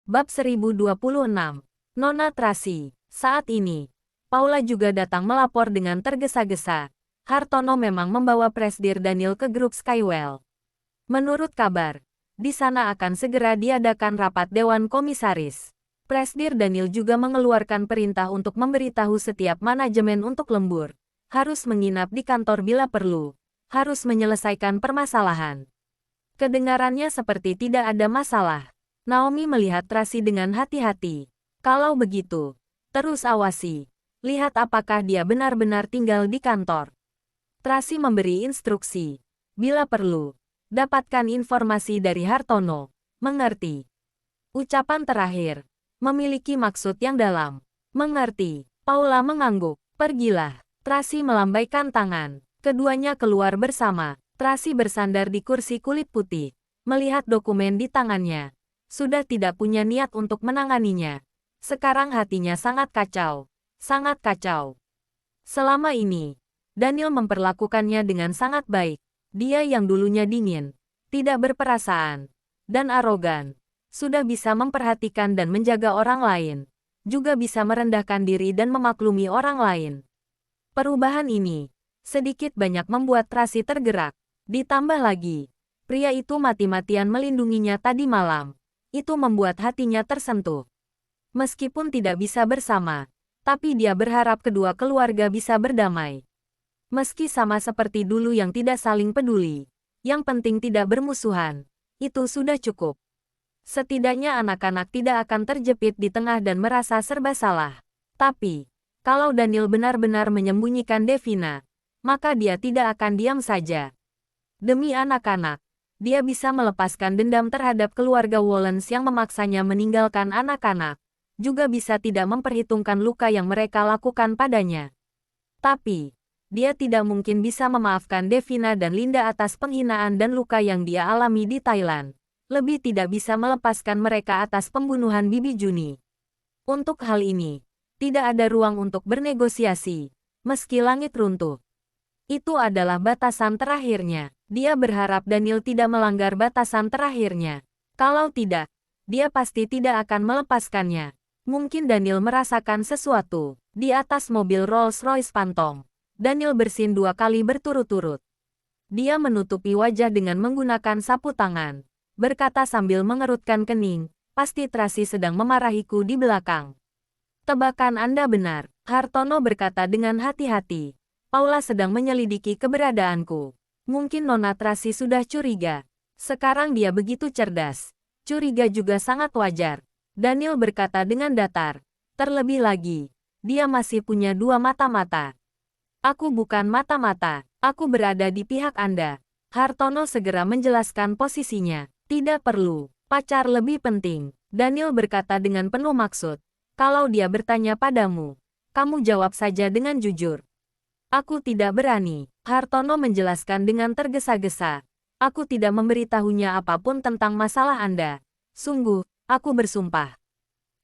Bab 1026. Nona Trasi. Saat ini, Paula juga datang melapor dengan tergesa-gesa. Hartono memang membawa Presdir Daniel ke grup Skywell. Menurut kabar, di sana akan segera diadakan rapat Dewan Komisaris. Presdir Daniel juga mengeluarkan perintah untuk memberitahu setiap manajemen untuk lembur. Harus menginap di kantor bila perlu. Harus menyelesaikan permasalahan. Kedengarannya seperti tidak ada masalah. Naomi melihat Trasi dengan hati-hati. Kalau begitu, terus awasi. Lihat apakah dia benar-benar tinggal di kantor. Trasi memberi instruksi. Bila perlu, dapatkan informasi dari Hartono. Mengerti? Ucapan terakhir memiliki maksud yang dalam. Mengerti? Paula mengangguk. Pergilah. Trasi melambaikan tangan. Keduanya keluar bersama. Trasi bersandar di kursi kulit putih. Melihat dokumen di tangannya. Sudah tidak punya niat untuk menanganinya. Sekarang hatinya sangat kacau. Sangat kacau. Selama ini, Daniel memperlakukannya dengan sangat baik. Dia yang dulunya dingin, tidak berperasaan, dan arogan, sudah bisa memperhatikan dan menjaga orang lain. Juga bisa merendahkan diri dan memaklumi orang lain. Perubahan ini, sedikit banyak membuat Trasi tergerak. Ditambah lagi, pria itu mati-matian melindunginya tadi malam. Itu membuat hatinya tersentuh. Meskipun tidak bisa bersama, tapi dia berharap kedua keluarga bisa berdamai. Meski sama seperti dulu yang tidak saling peduli, yang penting tidak bermusuhan, itu sudah cukup. Setidaknya anak-anak tidak akan terjepit di tengah dan merasa serba salah. Tapi, kalau Daniel benar-benar menyembunyikan Devina, maka dia tidak akan diam saja. Demi anak-anak, dia bisa melepaskan dendam terhadap keluarga Wallens yang memaksanya meninggalkan anak-anak. Juga bisa tidak memperhitungkan luka yang mereka lakukan padanya. Tapi, dia tidak mungkin bisa memaafkan Devina dan Linda atas penghinaan dan luka yang dia alami di Thailand. Lebih tidak bisa melepaskan mereka atas pembunuhan Bibi Juni. Untuk hal ini, tidak ada ruang untuk bernegosiasi, meski langit runtuh. Itu adalah batasan terakhirnya. Dia berharap Daniel tidak melanggar batasan terakhirnya. Kalau tidak, dia pasti tidak akan melepaskannya. Mungkin Daniel merasakan sesuatu. Di atas mobil Rolls-Royce Phantom, Daniel bersin 2 kali berturut-turut. Dia menutupi wajah dengan menggunakan sapu tangan. Berkata sambil mengerutkan kening, pasti Trasi sedang memarahiku di belakang. Tebakan Anda benar, Hartono berkata dengan hati-hati. Paula sedang menyelidiki keberadaanku. Mungkin Nona Trasi sudah curiga. Sekarang dia begitu cerdas. Curiga juga sangat wajar. Daniel berkata dengan datar. Terlebih lagi, dia masih punya 2 mata-mata. Aku bukan mata-mata. Aku berada di pihak Anda. Hartono segera menjelaskan posisinya. Tidak perlu. Pacar lebih penting. Daniel berkata dengan penuh maksud. Kalau dia bertanya padamu, kamu jawab saja dengan jujur. Aku tidak berani. Hartono menjelaskan dengan tergesa-gesa. Aku tidak memberitahunya apapun tentang masalah Anda. Sungguh, aku bersumpah.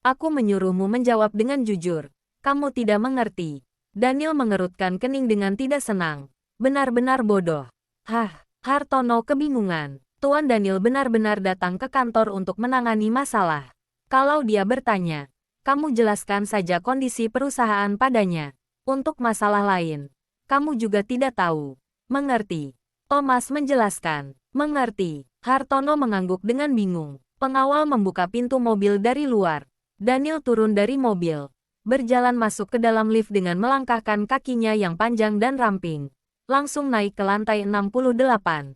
Aku menyuruhmu menjawab dengan jujur. Kamu tidak mengerti. Daniel mengerutkan kening dengan tidak senang. Benar-benar bodoh. Hartono kebingungan. Tuan Daniel benar-benar datang ke kantor untuk menangani masalah. Kalau dia bertanya, kamu jelaskan saja kondisi perusahaan padanya. Untuk masalah lain, kamu juga tidak tahu. Mengerti? Thomas menjelaskan. Mengerti. Hartono mengangguk dengan bingung. Pengawal membuka pintu mobil dari luar. Daniel turun dari mobil. Berjalan masuk ke dalam lift dengan melangkahkan kakinya yang panjang dan ramping. Langsung naik ke lantai 68.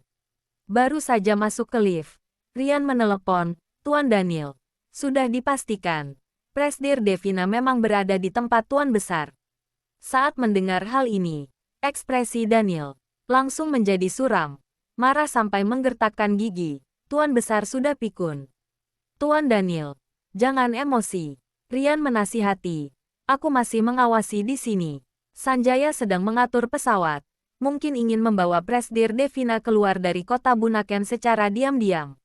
Baru saja masuk ke lift, Rian menelepon, Tuan Daniel. Sudah dipastikan. Presdir Devina memang berada di tempat Tuan Besar. Saat mendengar hal ini, ekspresi Daniel langsung menjadi suram. Marah sampai menggertakkan gigi. Tuan Besar sudah pikun. Tuan Daniel, jangan emosi. Rian menasihati. Aku masih mengawasi di sini. Sanjaya sedang mengatur pesawat. Mungkin ingin membawa Presdir Devina keluar dari kota Bunaken secara diam-diam.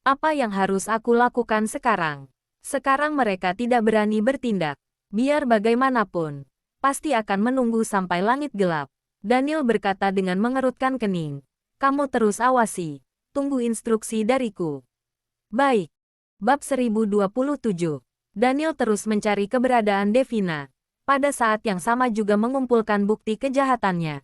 Apa yang harus aku lakukan sekarang? Sekarang mereka tidak berani bertindak. Biar bagaimanapun, pasti akan menunggu sampai langit gelap. Daniel berkata dengan mengerutkan kening. Kamu terus awasi. Tunggu instruksi dariku. Baik. Bab 1027. Daniel terus mencari keberadaan Devina. Pada saat yang sama juga mengumpulkan bukti kejahatannya.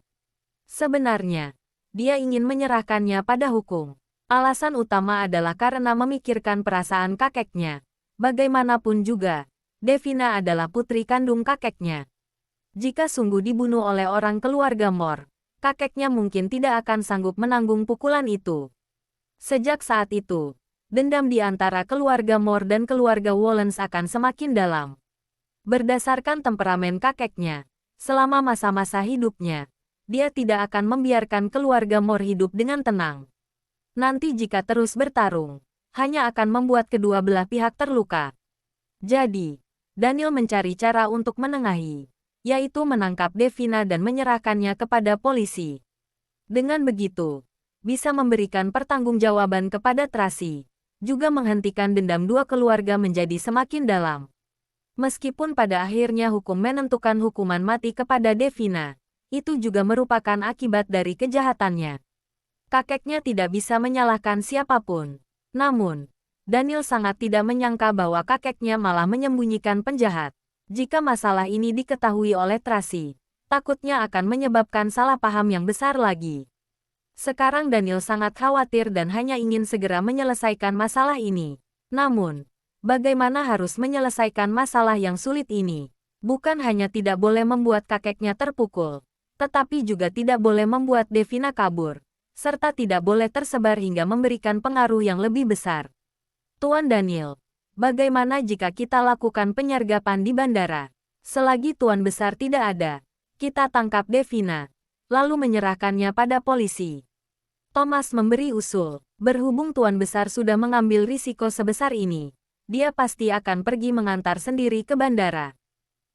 Sebenarnya, dia ingin menyerahkannya pada hukum. Alasan utama adalah karena memikirkan perasaan kakeknya. Bagaimanapun juga, Devina adalah putri kandung kakeknya. Jika sungguh dibunuh oleh orang keluarga Moore, kakeknya mungkin tidak akan sanggup menanggung pukulan itu. Sejak saat itu, dendam di antara keluarga Moore dan keluarga Wallens akan semakin dalam. Berdasarkan temperamen kakeknya, selama masa-masa hidupnya, dia tidak akan membiarkan keluarga Moore hidup dengan tenang. Nanti jika terus bertarung, hanya akan membuat kedua belah pihak terluka. Jadi, Daniel mencari cara untuk menengahi, yaitu menangkap Devina dan menyerahkannya kepada polisi. Dengan begitu, bisa memberikan pertanggungjawaban kepada Tracy, juga menghentikan dendam dua keluarga menjadi semakin dalam. Meskipun pada akhirnya hukum menentukan hukuman mati kepada Devina, itu juga merupakan akibat dari kejahatannya. Kakeknya tidak bisa menyalahkan siapapun. Namun, Daniel sangat tidak menyangka bahwa kakeknya malah menyembunyikan penjahat. Jika masalah ini diketahui oleh Tracy, takutnya akan menyebabkan salah paham yang besar lagi. Sekarang Daniel sangat khawatir dan hanya ingin segera menyelesaikan masalah ini. Namun, bagaimana harus menyelesaikan masalah yang sulit ini? Bukan hanya tidak boleh membuat kakeknya terpukul, tetapi juga tidak boleh membuat Devina kabur, serta tidak boleh tersebar hingga memberikan pengaruh yang lebih besar. Tuan Daniel, bagaimana jika kita lakukan penyergapan di bandara? Selagi Tuan Besar tidak ada, kita tangkap Devina, lalu menyerahkannya pada polisi. Thomas memberi usul, berhubung Tuan Besar sudah mengambil risiko sebesar ini, dia pasti akan pergi mengantar sendiri ke bandara.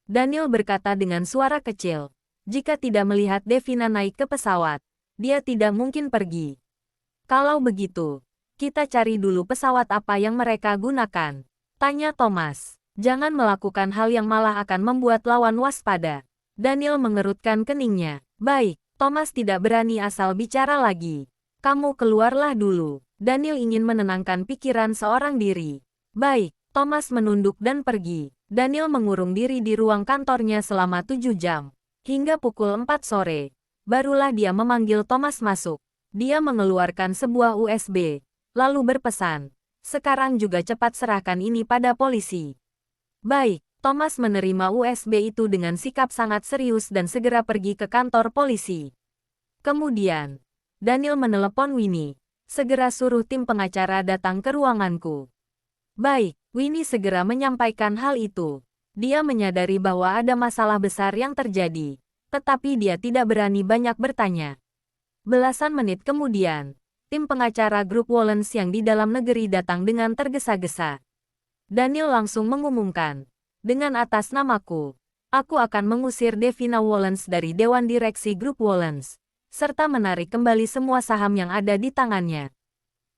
Daniel berkata dengan suara kecil, jika tidak melihat Devina naik ke pesawat, dia tidak mungkin pergi. Kalau begitu, kita cari dulu pesawat apa yang mereka gunakan, tanya Thomas. Jangan melakukan hal yang malah akan membuat lawan waspada. Daniel mengerutkan keningnya. Baik, Thomas tidak berani asal bicara lagi. Kamu keluarlah dulu. Daniel ingin menenangkan pikiran seorang diri. Baik, Thomas menunduk dan pergi. Daniel mengurung diri di ruang kantornya selama 7 jam. Hingga pukul 4 sore, barulah dia memanggil Thomas masuk. Dia mengeluarkan sebuah USB, lalu berpesan, sekarang juga cepat serahkan ini pada polisi. Baik, Thomas menerima USB itu dengan sikap sangat serius dan segera pergi ke kantor polisi. Kemudian, Daniel menelepon Winnie. Segera suruh tim pengacara datang ke ruanganku. Baik, Winnie segera menyampaikan hal itu. Dia menyadari bahwa ada masalah besar yang terjadi, tetapi dia tidak berani banyak bertanya. Belasan menit kemudian, tim pengacara grup Wallens yang di dalam negeri datang dengan tergesa-gesa. Daniel langsung mengumumkan, dengan atas namaku, aku akan mengusir Devina Wallens dari Dewan Direksi Grup Wallens, serta menarik kembali semua saham yang ada di tangannya.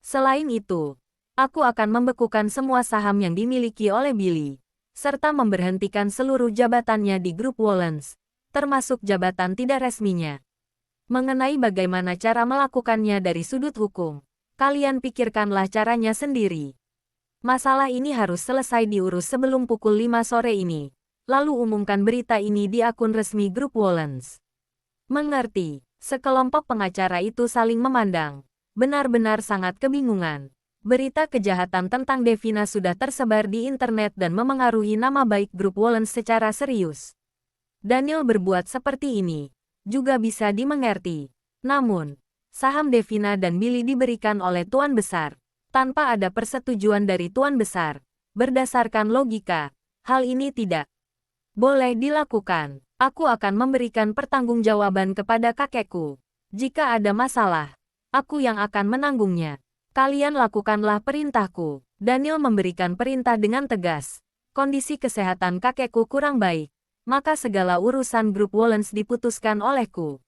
Selain itu, aku akan membekukan semua saham yang dimiliki oleh Billy, serta memberhentikan seluruh jabatannya di Grup Wallens, termasuk jabatan tidak resminya. Mengenai bagaimana cara melakukannya dari sudut hukum, kalian pikirkanlah caranya sendiri. Masalah ini harus selesai diurus sebelum pukul 5 sore ini, lalu umumkan berita ini di akun resmi Grup Wallens. Mengerti? Sekelompok pengacara itu saling memandang, benar-benar sangat kebingungan. Berita kejahatan tentang Devina sudah tersebar di internet dan memengaruhi nama baik Grup Wallens secara serius. Daniel berbuat seperti ini juga bisa dimengerti. Namun, saham Devina dan Billy diberikan oleh Tuan Besar, tanpa ada persetujuan dari Tuan Besar. Berdasarkan logika, hal ini tidak boleh dilakukan. Aku akan memberikan pertanggungjawaban kepada kakekku. Jika ada masalah, aku yang akan menanggungnya. Kalian lakukanlah perintahku. Daniel memberikan perintah dengan tegas. Kondisi kesehatan kakekku kurang baik, maka segala urusan Grup Wallens diputuskan olehku.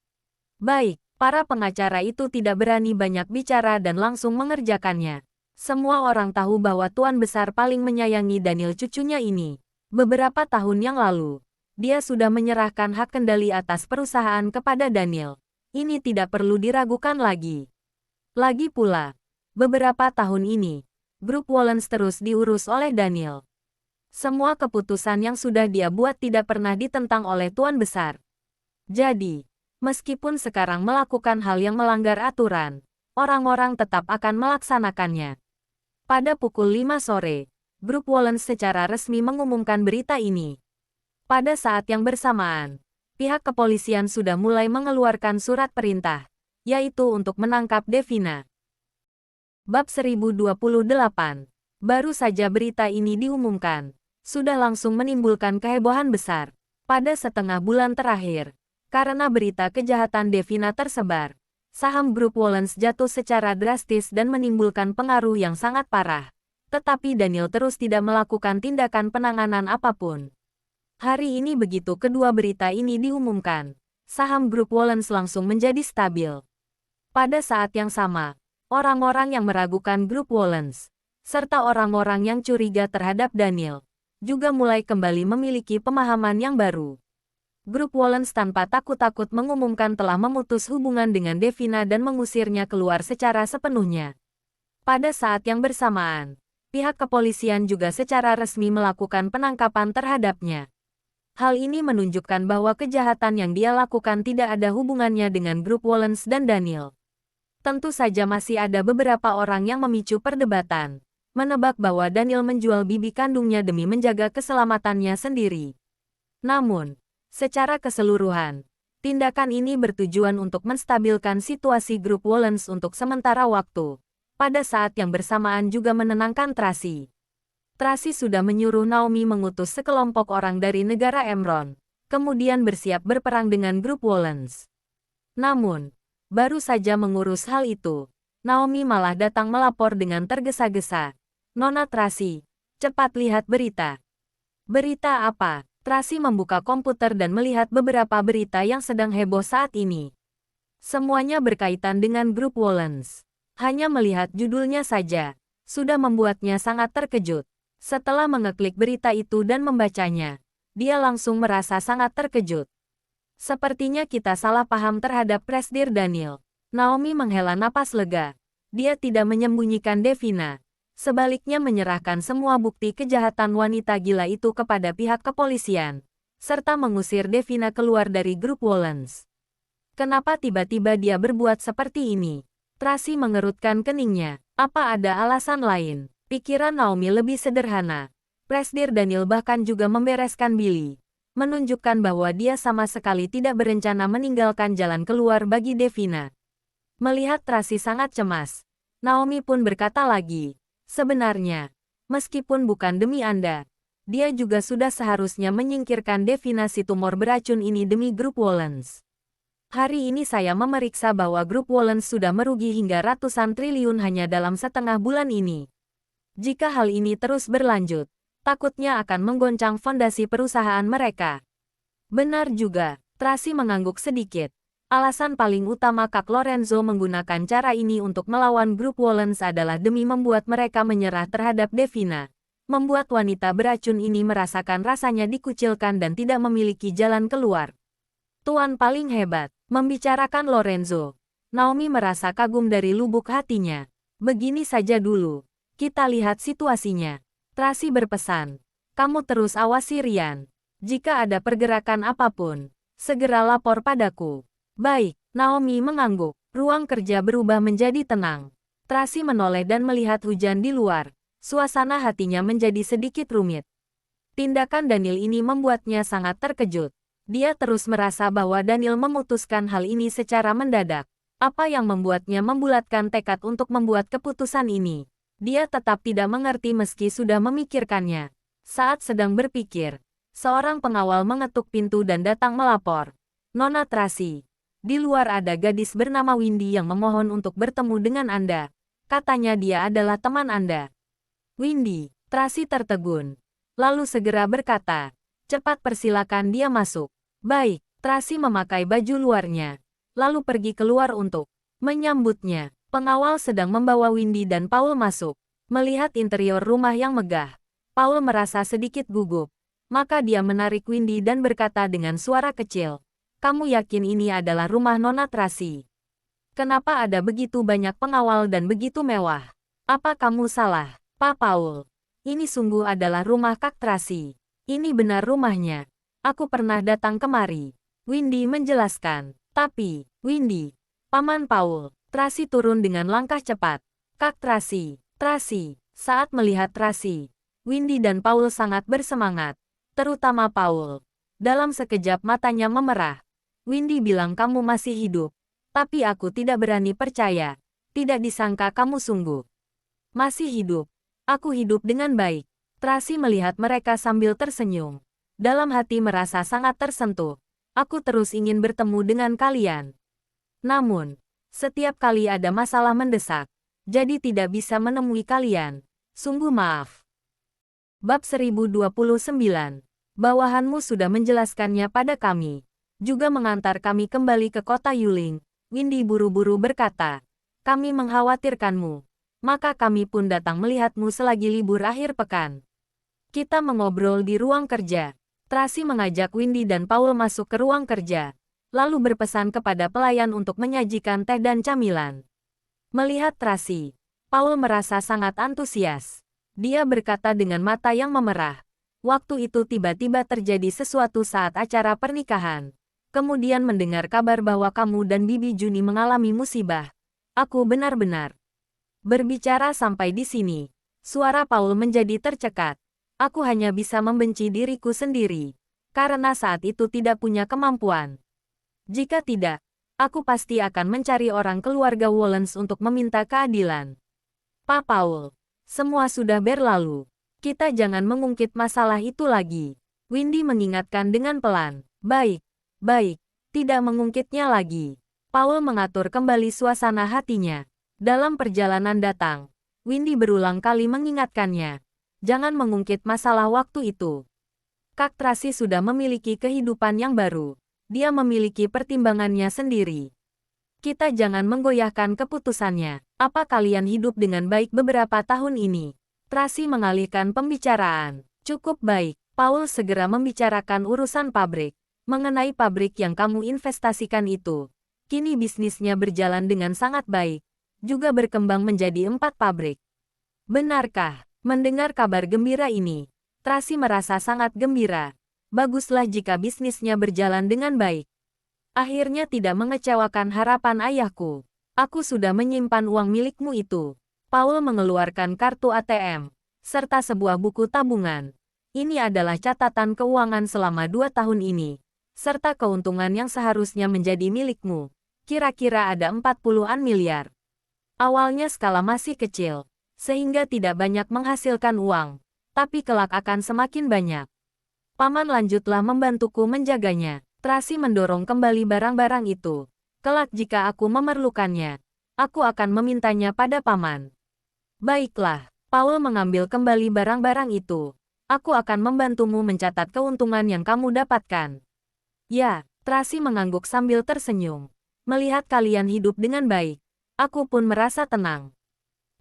Baik, para pengacara itu tidak berani banyak bicara dan langsung mengerjakannya. Semua orang tahu bahwa Tuan Besar paling menyayangi Daniel cucunya ini. Beberapa tahun yang lalu, dia sudah menyerahkan hak kendali atas perusahaan kepada Daniel. Ini tidak perlu diragukan lagi. Lagi pula, beberapa tahun ini, grup Wollens terus diurus oleh Daniel. Semua keputusan yang sudah dia buat tidak pernah ditentang oleh Tuan Besar. Jadi, meskipun sekarang melakukan hal yang melanggar aturan, orang-orang tetap akan melaksanakannya. Pada pukul 5 sore, grup Wollens secara resmi mengumumkan berita ini. Pada saat yang bersamaan, pihak kepolisian sudah mulai mengeluarkan surat perintah, yaitu untuk menangkap Devina. Bab 1028. Baru saja berita ini diumumkan, sudah langsung menimbulkan kehebohan besar. Pada setengah bulan terakhir, karena berita kejahatan Devina tersebar, saham grup Wollens jatuh secara drastis dan menimbulkan pengaruh yang sangat parah. Tetapi Daniel terus tidak melakukan tindakan penanganan apapun. Hari ini begitu kedua berita ini diumumkan, saham grup Wollens langsung menjadi stabil. Pada saat yang sama, orang-orang yang meragukan grup Wollens, serta orang-orang yang curiga terhadap Daniel, juga mulai kembali memiliki pemahaman yang baru. Grup Wollens tanpa takut-takut mengumumkan telah memutus hubungan dengan Devina dan mengusirnya keluar secara sepenuhnya. Pada saat yang bersamaan, pihak kepolisian juga secara resmi melakukan penangkapan terhadapnya. Hal ini menunjukkan bahwa kejahatan yang dia lakukan tidak ada hubungannya dengan grup Wollens dan Daniel. Tentu saja masih ada beberapa orang yang memicu perdebatan, menebak bahwa Daniel menjual bibi kandungnya demi menjaga keselamatannya sendiri. Namun, secara keseluruhan, tindakan ini bertujuan untuk menstabilkan situasi grup Wollens untuk sementara waktu. Pada saat yang bersamaan juga menenangkan Tracy. Tracy sudah menyuruh Naomi mengutus sekelompok orang dari negara Emron, kemudian bersiap berperang dengan grup Wollens. Namun, baru saja mengurus hal itu, Naomi malah datang melapor dengan tergesa-gesa. "Nona Tracy, cepat lihat berita." "Berita apa?" Tracy membuka komputer dan melihat beberapa berita yang sedang heboh saat ini. Semuanya berkaitan dengan grup Wollens. Hanya melihat judulnya saja, sudah membuatnya sangat terkejut. Setelah mengeklik berita itu dan membacanya, dia langsung merasa sangat terkejut. "Sepertinya kita salah paham terhadap Presdir Daniel." Naomi menghela napas lega. Dia tidak menyembunyikan Devina. Sebaliknya menyerahkan semua bukti kejahatan wanita gila itu kepada pihak kepolisian, serta mengusir Devina keluar dari grup Wollens. Kenapa tiba-tiba dia berbuat seperti ini? Tracy mengerutkan keningnya. Apa ada alasan lain? Pikiran Naomi lebih sederhana. Presdir Daniel bahkan juga membereskan Billy, menunjukkan bahwa dia sama sekali tidak berencana meninggalkan jalan keluar bagi Devina. Melihat Tracy sangat cemas, Naomi pun berkata lagi, "Sebenarnya, meskipun bukan demi Anda, dia juga sudah seharusnya menyingkirkan Devina si tumor beracun ini demi grup Wollens. Hari ini saya memeriksa bahwa grup Wollens sudah merugi hingga ratusan triliun hanya dalam setengah bulan ini. Jika hal ini terus berlanjut, takutnya akan menggoncang fondasi perusahaan mereka." "Benar juga." Tracy mengangguk sedikit. Alasan paling utama Kak Lorenzo menggunakan cara ini untuk melawan grup Wollens adalah demi membuat mereka menyerah terhadap Devina. Membuat wanita beracun ini merasakan rasanya dikucilkan dan tidak memiliki jalan keluar. "Tuan paling hebat." Membicarakan Lorenzo, Naomi merasa kagum dari lubuk hatinya. "Begini saja dulu. Kita lihat situasinya." Tracy berpesan, "Kamu terus awasi Ryan. Jika ada pergerakan apapun, segera lapor padaku." "Baik." Naomi mengangguk. Ruang kerja berubah menjadi tenang. Tracy menoleh dan melihat hujan di luar. Suasana hatinya menjadi sedikit rumit. Tindakan Daniel ini membuatnya sangat terkejut. Dia terus merasa bahwa Daniel memutuskan hal ini secara mendadak. Apa yang membuatnya membulatkan tekad untuk membuat keputusan ini? Dia tetap tidak mengerti meski sudah memikirkannya. Saat sedang berpikir, seorang pengawal mengetuk pintu dan datang melapor. "Nona Tracy, di luar ada gadis bernama Windy yang memohon untuk bertemu dengan Anda. Katanya dia adalah teman Anda." "Windy?" Tracy tertegun, lalu segera berkata, "Cepat persilakan dia masuk." "Baik." Tracy memakai baju luarnya, lalu pergi keluar untuk menyambutnya. Pengawal sedang membawa Windy dan Paul masuk. Melihat interior rumah yang megah, Paul merasa sedikit gugup. Maka dia menarik Windy dan berkata dengan suara kecil, "Kamu yakin ini adalah rumah Nona Tracy? Kenapa ada begitu banyak pengawal dan begitu mewah? Apa kamu salah?" Pak Paul, ini sungguh adalah rumah Kak Tracy. Ini benar rumahnya. Aku pernah datang kemari. Windy menjelaskan. Tapi, Windy, Paman Paul, Tracy turun dengan langkah cepat. Kak Tracy, Tracy. Saat melihat Tracy, Windy dan Paul sangat bersemangat. Terutama Paul. Dalam sekejap matanya memerah. Windy bilang kamu masih hidup. Tapi aku tidak berani percaya. Tidak disangka kamu sungguh masih hidup. Aku hidup dengan baik. Tracy melihat mereka sambil tersenyum. Dalam hati merasa sangat tersentuh. Aku terus ingin bertemu dengan kalian. Namun, setiap kali ada masalah mendesak, jadi tidak bisa menemui kalian. Sungguh maaf. Bab 1029. Bawahanmu sudah menjelaskannya pada kami. Juga mengantar kami kembali ke kota Yuling. Windy buru-buru berkata. Kami mengkhawatirkanmu. Maka kami pun datang melihatmu selagi libur akhir pekan. Kita mengobrol di ruang kerja. Tracy mengajak Windy dan Paul masuk ke ruang kerja, lalu berpesan kepada pelayan untuk menyajikan teh dan camilan. Melihat Tracy, Paul merasa sangat antusias. Dia berkata dengan mata yang memerah. Waktu itu tiba-tiba terjadi sesuatu saat acara pernikahan. Kemudian mendengar kabar bahwa kamu dan Bibi Juni mengalami musibah. Aku benar-benar berbicara sampai di sini. Suara Paul menjadi tercekat. Aku hanya bisa membenci diriku sendiri. Karena saat itu tidak punya kemampuan. Jika tidak, aku pasti akan mencari orang keluarga Wollens untuk meminta keadilan. Pak Paul, semua sudah berlalu. Kita jangan mengungkit masalah itu lagi. Windy mengingatkan dengan pelan. Baik, baik, tidak mengungkitnya lagi. Paul mengatur kembali suasana hatinya. Dalam perjalanan datang, Windy berulang kali mengingatkannya. Jangan mengungkit masalah waktu itu. Kak Tracy sudah memiliki kehidupan yang baru. Dia memiliki pertimbangannya sendiri. Kita jangan menggoyahkan keputusannya. Apa kalian hidup dengan baik beberapa tahun ini? Tracy mengalihkan pembicaraan. Cukup baik. Paul segera membicarakan urusan pabrik. Mengenai pabrik yang kamu investasikan itu. Kini bisnisnya berjalan dengan sangat baik. Juga berkembang menjadi 4 pabrik. Benarkah? Mendengar kabar gembira ini, Tracy merasa sangat gembira. Baguslah jika bisnisnya berjalan dengan baik. Akhirnya tidak mengecewakan harapan ayahku. Aku sudah menyimpan uang milikmu itu. Paul mengeluarkan kartu ATM, serta sebuah buku tabungan. Ini adalah catatan keuangan selama 2 tahun ini, serta keuntungan yang seharusnya menjadi milikmu. Kira-kira ada 40-an miliar. Awalnya skala masih kecil, sehingga tidak banyak menghasilkan uang, tapi kelak akan semakin banyak. Paman lanjutlah membantuku menjaganya. Tracy mendorong kembali barang-barang itu. Kelak jika aku memerlukannya, aku akan memintanya pada Paman. Baiklah, Paul mengambil kembali barang-barang itu. Aku akan membantumu mencatat keuntungan yang kamu dapatkan. Ya, Tracy mengangguk sambil tersenyum. Melihat kalian hidup dengan baik, aku pun merasa tenang.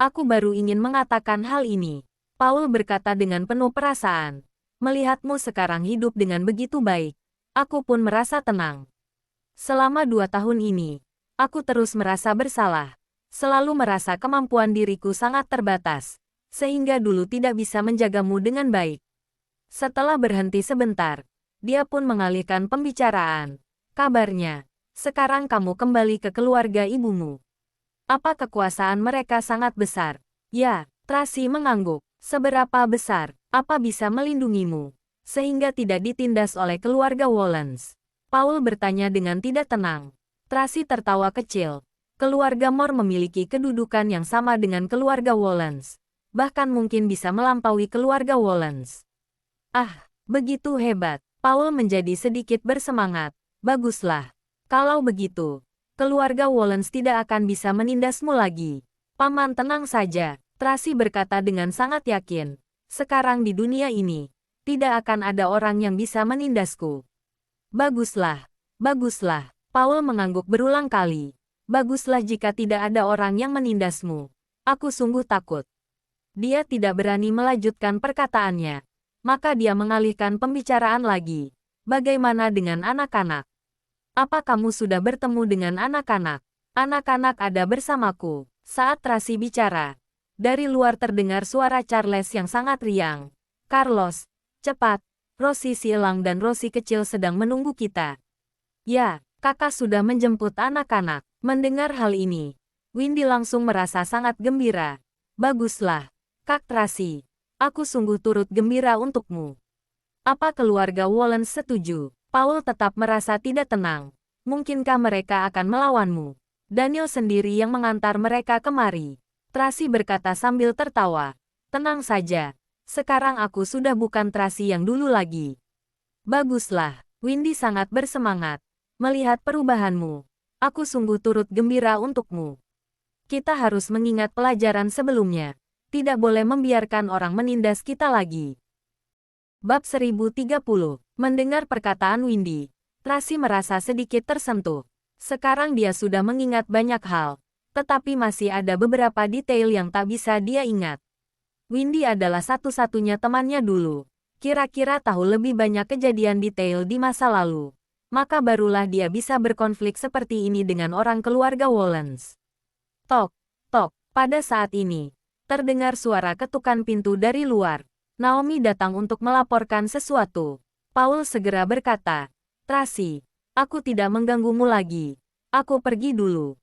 Aku baru ingin mengatakan hal ini. Paul berkata dengan penuh perasaan. Melihatmu sekarang hidup dengan begitu baik, aku pun merasa tenang. Selama 2 tahun ini, aku terus merasa bersalah. Selalu merasa kemampuan diriku sangat terbatas, sehingga dulu tidak bisa menjagamu dengan baik. Setelah berhenti sebentar, dia pun mengalihkan pembicaraan. Kabarnya, sekarang kamu kembali ke keluarga ibumu. Apa kekuasaan mereka sangat besar? Ya, Tracy mengangguk. Seberapa besar, apa bisa melindungimu, sehingga tidak ditindas oleh keluarga Wollens? Paul bertanya dengan tidak tenang. Tracy tertawa kecil. Keluarga Moore memiliki kedudukan yang sama dengan keluarga Wollens. Bahkan mungkin bisa melampaui keluarga Wollens. Ah, begitu hebat. Paul menjadi sedikit bersemangat. Baguslah. Kalau begitu, keluarga Wollens tidak akan bisa menindasmu lagi. Paman tenang saja, Tracy berkata dengan sangat yakin. Sekarang di dunia ini, tidak akan ada orang yang bisa menindasku. Baguslah, baguslah. Paul mengangguk berulang kali. Baguslah jika tidak ada orang yang menindasmu. Aku sungguh takut. Dia tidak berani melanjutkan perkataannya. Maka dia mengalihkan pembicaraan lagi. Bagaimana dengan anak-anak? Apa kamu sudah bertemu dengan anak-anak? Anak-anak ada bersamaku. Saat Tracy bicara, Dari luar terdengar suara Charles yang sangat riang. Carlos, cepat. Rosie si elang dan Rosie kecil sedang menunggu kita. Ya, kakak sudah menjemput anak-anak. Mendengar hal ini, Windy langsung merasa sangat gembira. Baguslah, Kak Tracy. Aku sungguh turut gembira untukmu. Apa keluarga Wallen setuju? Paul tetap merasa tidak tenang. Mungkinkah mereka akan melawanmu? Daniel sendiri yang mengantar mereka kemari. Tracy berkata sambil tertawa. Tenang saja. Sekarang aku sudah bukan Tracy yang dulu lagi. Baguslah. Windy sangat bersemangat. Melihat perubahanmu. Aku sungguh turut gembira untukmu. Kita harus mengingat pelajaran sebelumnya. Tidak boleh membiarkan orang menindas kita lagi. Bab 1030. Mendengar perkataan Windy, Tracy merasa sedikit tersentuh. Sekarang dia sudah mengingat banyak hal, tetapi masih ada beberapa detail yang tak bisa dia ingat. Windy adalah satu-satunya temannya dulu. Kira-kira tahu lebih banyak kejadian detail di masa lalu. Maka barulah dia bisa berkonflik seperti ini dengan orang keluarga Wallens. Tok, tok. Pada saat ini, terdengar suara ketukan pintu dari luar. Naomi datang untuk melaporkan sesuatu. Paul segera berkata, Tracy, aku tidak mengganggumu lagi. Aku pergi dulu.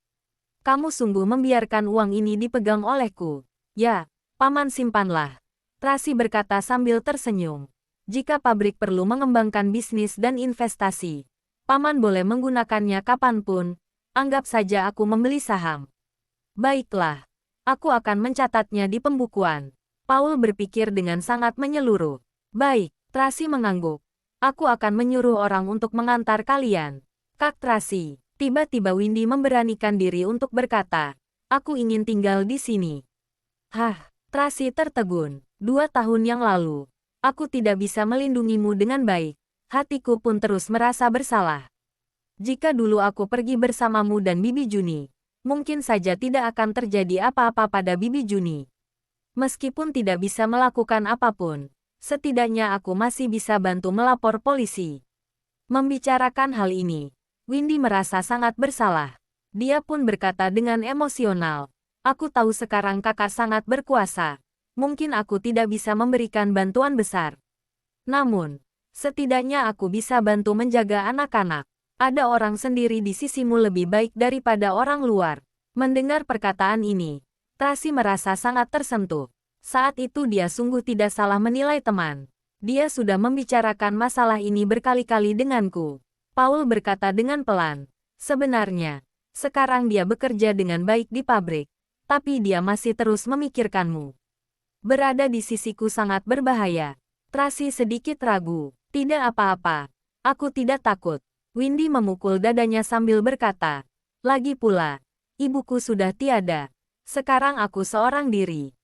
Kamu sungguh membiarkan uang ini dipegang olehku. Ya, paman simpanlah. Tracy berkata sambil tersenyum. Jika pabrik perlu mengembangkan bisnis dan investasi, paman boleh menggunakannya kapanpun. Anggap saja aku membeli saham. Baiklah, aku akan mencatatnya di pembukuan. Paul berpikir dengan sangat menyeluruh. Baik, Tracy mengangguk. Aku akan menyuruh orang untuk mengantar kalian. Kak Tracy, tiba-tiba Windy memberanikan diri untuk berkata, aku ingin tinggal di sini. Hah, Tracy tertegun. 2 tahun yang lalu, aku tidak bisa melindungimu dengan baik. Hatiku pun terus merasa bersalah. Jika dulu aku pergi bersamamu dan Bibi Juni, mungkin saja tidak akan terjadi apa-apa pada Bibi Juni. Meskipun tidak bisa melakukan apapun, setidaknya aku masih bisa bantu melapor polisi. Membicarakan hal ini, Windy merasa sangat bersalah. Dia pun berkata dengan emosional, aku tahu sekarang kakak sangat berkuasa. Mungkin aku tidak bisa memberikan bantuan besar. Namun, setidaknya aku bisa bantu menjaga anak-anak. Ada orang sendiri di sisimu lebih baik daripada orang luar. Mendengar perkataan ini, Tracy merasa sangat tersentuh. Saat itu dia sungguh tidak salah menilai teman. Dia sudah membicarakan masalah ini berkali-kali denganku. Paul berkata dengan pelan. Sebenarnya, sekarang dia bekerja dengan baik di pabrik. Tapi dia masih terus memikirkanmu. Berada di sisiku sangat berbahaya. Tracy sedikit ragu. Tidak apa-apa. Aku tidak takut. Windy memukul dadanya sambil berkata. Lagi pula, ibuku sudah tiada. Sekarang aku seorang diri.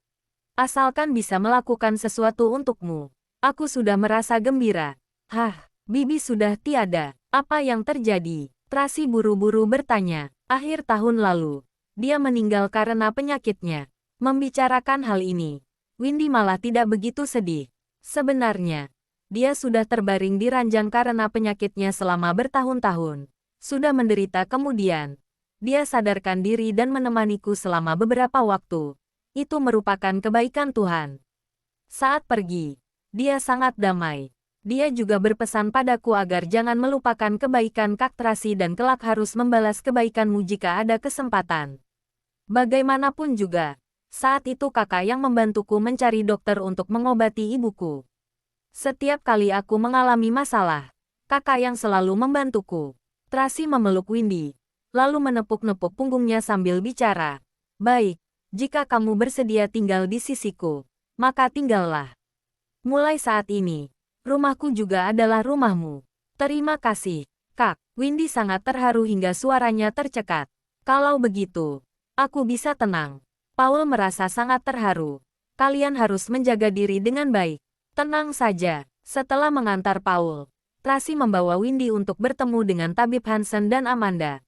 Asalkan bisa melakukan sesuatu untukmu, aku sudah merasa gembira. Hah, Bibi sudah tiada. Apa yang terjadi? Tracy buru-buru bertanya. Akhir tahun lalu, dia meninggal karena penyakitnya. Membicarakan hal ini, Windy malah tidak begitu sedih. Sebenarnya, dia sudah terbaring di ranjang karena penyakitnya selama bertahun-tahun. Sudah menderita kemudian. Dia sadarkan diri dan menemaniku selama beberapa waktu. Itu merupakan kebaikan Tuhan. Saat pergi, dia sangat damai. Dia juga berpesan padaku agar jangan melupakan kebaikan Kak Tracy dan kelak harus membalas kebaikanmu jika ada kesempatan. Bagaimanapun juga, saat itu kakak yang membantuku mencari dokter untuk mengobati ibuku. Setiap kali aku mengalami masalah, kakak yang selalu membantuku. Tracy memeluk Windy, lalu menepuk-nepuk punggungnya sambil bicara. Baik. Jika kamu bersedia tinggal di sisiku, maka tinggallah. Mulai saat ini, rumahku juga adalah rumahmu. Terima kasih, Kak. Windy sangat terharu hingga suaranya tercekat. Kalau begitu, aku bisa tenang. Paul merasa sangat terharu. Kalian harus menjaga diri dengan baik. Tenang saja. Setelah mengantar Paul, Tracy membawa Windy untuk bertemu dengan tabib Hansen dan Amanda.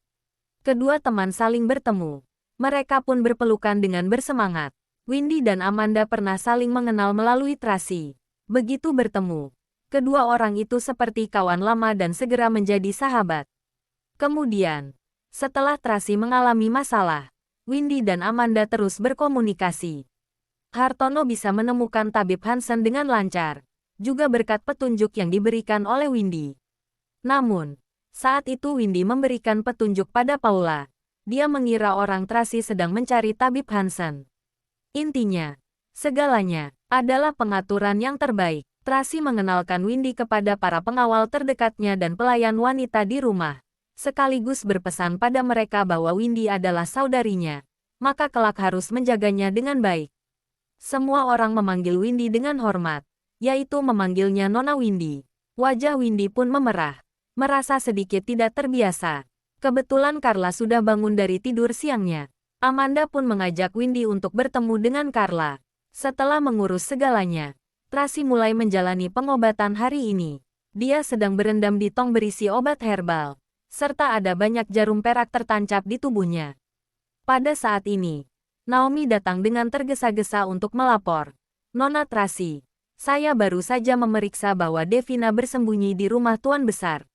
Kedua teman saling bertemu. Mereka pun berpelukan dengan bersemangat. Windy dan Amanda pernah saling mengenal melalui Tracy. Begitu bertemu, kedua orang itu seperti kawan lama dan segera menjadi sahabat. Kemudian, setelah Tracy mengalami masalah, Windy dan Amanda terus berkomunikasi. Hartono bisa menemukan tabib Hansen dengan lancar, juga berkat petunjuk yang diberikan oleh Windy. Namun, saat itu Windy memberikan petunjuk pada Paula. Dia mengira orang Tracy sedang mencari tabib Hansen. Intinya, segalanya adalah pengaturan yang terbaik. Tracy mengenalkan Windy kepada para pengawal terdekatnya dan pelayan wanita di rumah, sekaligus berpesan pada mereka bahwa Windy adalah saudarinya, maka kelak harus menjaganya dengan baik. Semua orang memanggil Windy dengan hormat, yaitu memanggilnya Nona Windy. Wajah Windy pun memerah, merasa sedikit tidak terbiasa. Kebetulan Carla sudah bangun dari tidur siangnya. Amanda pun mengajak Windy untuk bertemu dengan Carla. Setelah mengurus segalanya, Tracy mulai menjalani pengobatan hari ini. Dia sedang berendam di tong berisi obat herbal, serta ada banyak jarum perak tertancap di tubuhnya. Pada saat ini, Naomi datang dengan tergesa-gesa untuk melapor. Nona Tracy, saya baru saja memeriksa bahwa Devina bersembunyi di rumah Tuan Besar.